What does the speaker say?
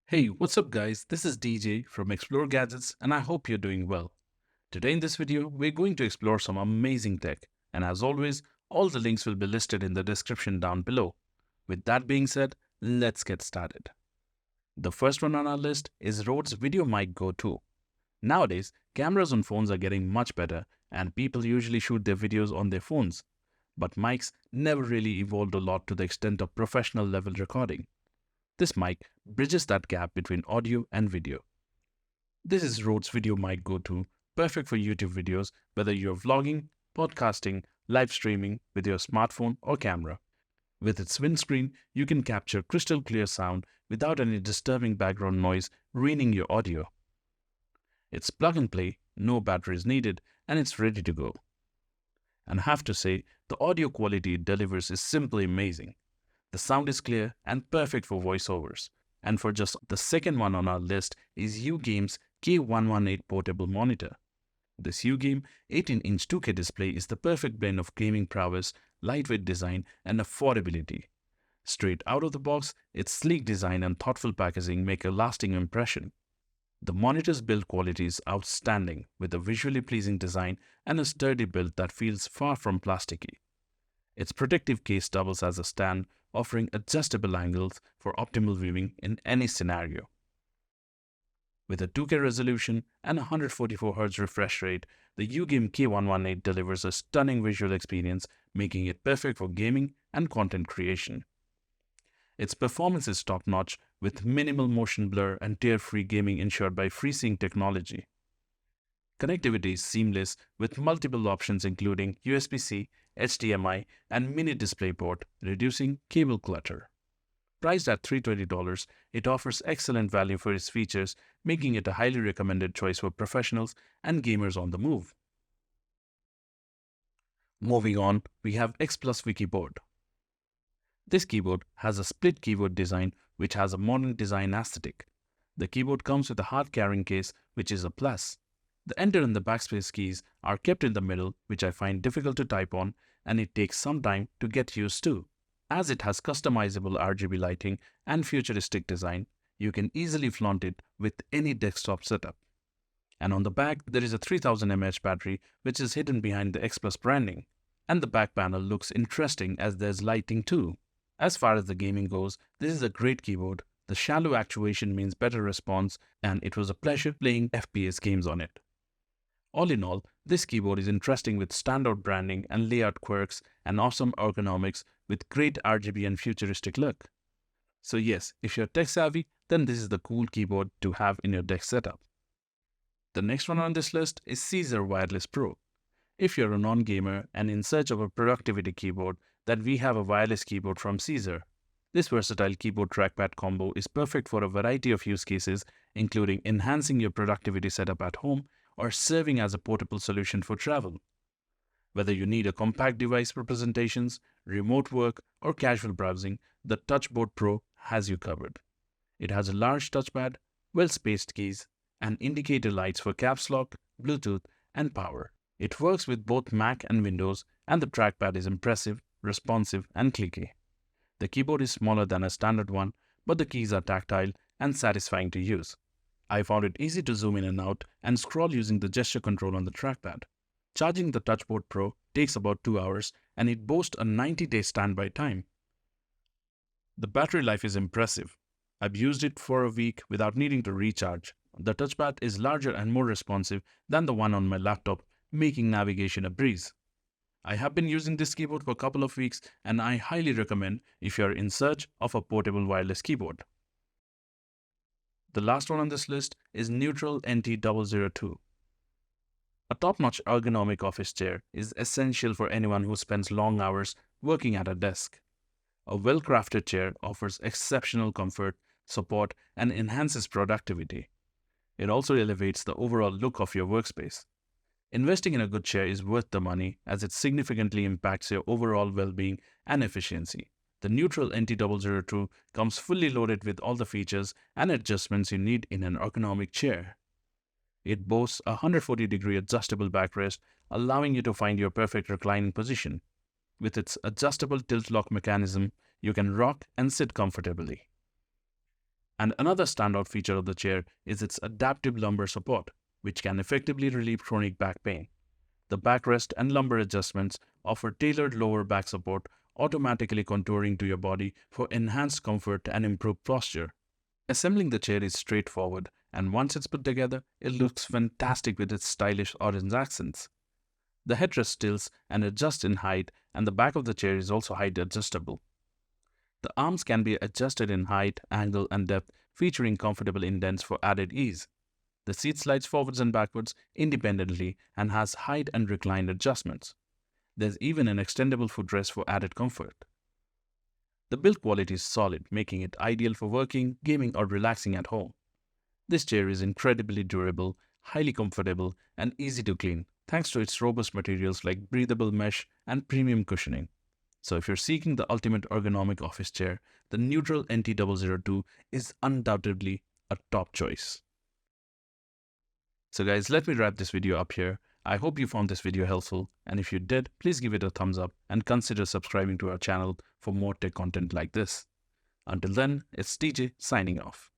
Hey, what's up guys? This is DJ from Explore Gadgets and I hope you're doing well. Today in this video, we're going to explore some amazing tech, and as always, all the links will be listed in the description down below. With that being said, let's get started. The first one on our list is Rode's VideoMic GO II. Nowadays, cameras on phones are getting much better and people usually shoot their videos on their phones. But mics never really evolved a lot to the extent of professional level recording. This mic bridges that gap between audio and video. This is Rode's VideoMic GO II, perfect for YouTube videos, whether you're vlogging, podcasting, live streaming with your smartphone or camera. With its windscreen, you can capture crystal clear sound without any disturbing background noise ruining your audio. It's plug and play, no batteries needed, and it's ready to go. And I have to say, the audio quality it delivers is simply amazing. The sound is clear and perfect for voiceovers. And for just the second one on our list is UGame's K118 Portable Monitor. This UGame 18-inch 2K display is the perfect blend of gaming prowess, lightweight design, and affordability. Straight out of the box, its sleek design and thoughtful packaging make a lasting impression. The monitor's build quality is outstanding, with a visually pleasing design and a sturdy build that feels far from plasticky. Its protective case doubles as a stand, offering adjustable angles for optimal viewing in any scenario. With a 2K resolution and a 144Hz refresh rate, the UGame K118 delivers a stunning visual experience, making it perfect for gaming and content creation. Its performance is top-notch, with minimal motion blur and tear-free gaming ensured by FreeSync technology. Connectivity is seamless, with multiple options including USB-C, HDMI, and mini DisplayPort, reducing cable clutter. Priced at $320, it offers excellent value for its features, making it a highly recommended choice for professionals and gamers on the move. Moving on, we have X Plus Vickyboard. This keyboard has a split keyboard design which has a modern design aesthetic. The keyboard comes with a hard carrying case, which is a plus. The enter and the backspace keys are kept in the middle, which I find difficult to type on, and it takes some time to get used to. As it has customizable RGB lighting and futuristic design, you can easily flaunt it with any desktop setup. And on the back, there is a 3000 mAh battery which is hidden behind the X Plus branding. And the back panel looks interesting as there's lighting too. As far as the gaming goes, this is a great keyboard. The shallow actuation means better response, and it was a pleasure playing FPS games on it. All in all, this keyboard is interesting with standout branding and layout quirks and awesome ergonomics with great RGB and futuristic look. So yes, if you're tech savvy, then this is the cool keyboard to have in your desk setup. The next one on this list is Czur Wireless Pro. If you're a non-gamer and in search of a productivity keyboard, then we have a wireless keyboard from Czur. This versatile keyboard trackpad combo is perfect for a variety of use cases, including enhancing your productivity setup at home or serving as a portable solution for travel. Whether you need a compact device for presentations, remote work, or casual browsing, the Touchboard Pro has you covered. It has a large touchpad, well-spaced keys, and indicator lights for caps lock, Bluetooth, and power. It works with both Mac and Windows, and the trackpad is impressive, responsive, and clicky. The keyboard is smaller than a standard one, but the keys are tactile and satisfying to use. I found it easy to zoom in and out and scroll using the gesture control on the trackpad. Charging the Touchboard Pro takes about 2 hours, and it boasts a 90-day standby time. The battery life is impressive. I've used it for a week without needing to recharge. The touchpad is larger and more responsive than the one on my laptop, making navigation a breeze. I have been using this keyboard for a couple of weeks, and I highly recommend if you are in search of a portable wireless keyboard. The last one on this list is Neutral NT002. A top-notch ergonomic office chair is essential for anyone who spends long hours working at a desk. A well-crafted chair offers exceptional comfort, support, and enhances productivity. It also elevates the overall look of your workspace. Investing in a good chair is worth the money as it significantly impacts your overall well-being and efficiency. The Neutral NT002 comes fully loaded with all the features and adjustments you need in an ergonomic chair. It boasts a 140-degree adjustable backrest, allowing you to find your perfect reclining position. With its adjustable tilt lock mechanism, you can rock and sit comfortably. And another standout feature of the chair is its adaptive lumbar support, which can effectively relieve chronic back pain. The backrest and lumbar adjustments offer tailored lower back support, automatically contouring to your body for enhanced comfort and improved posture. Assembling the chair is straightforward, and once it's put together, it looks fantastic with its stylish orange accents. The headrest tilts and adjusts in height, and the back of the chair is also height adjustable. The arms can be adjusted in height, angle, and depth, featuring comfortable indents for added ease. The seat slides forwards and backwards independently and has height and recline adjustments. There's even an extendable footrest for added comfort. The build quality is solid, making it ideal for working, gaming, or relaxing at home. This chair is incredibly durable, highly comfortable, and easy to clean, thanks to its robust materials like breathable mesh and premium cushioning. So if you're seeking the ultimate ergonomic office chair, the neutral NT002 is undoubtedly a top choice. So guys, let me wrap this video up here. I hope you found this video helpful, and if you did, please give it a thumbs up and consider subscribing to our channel for more tech content like this. Until then, it's TJ signing off.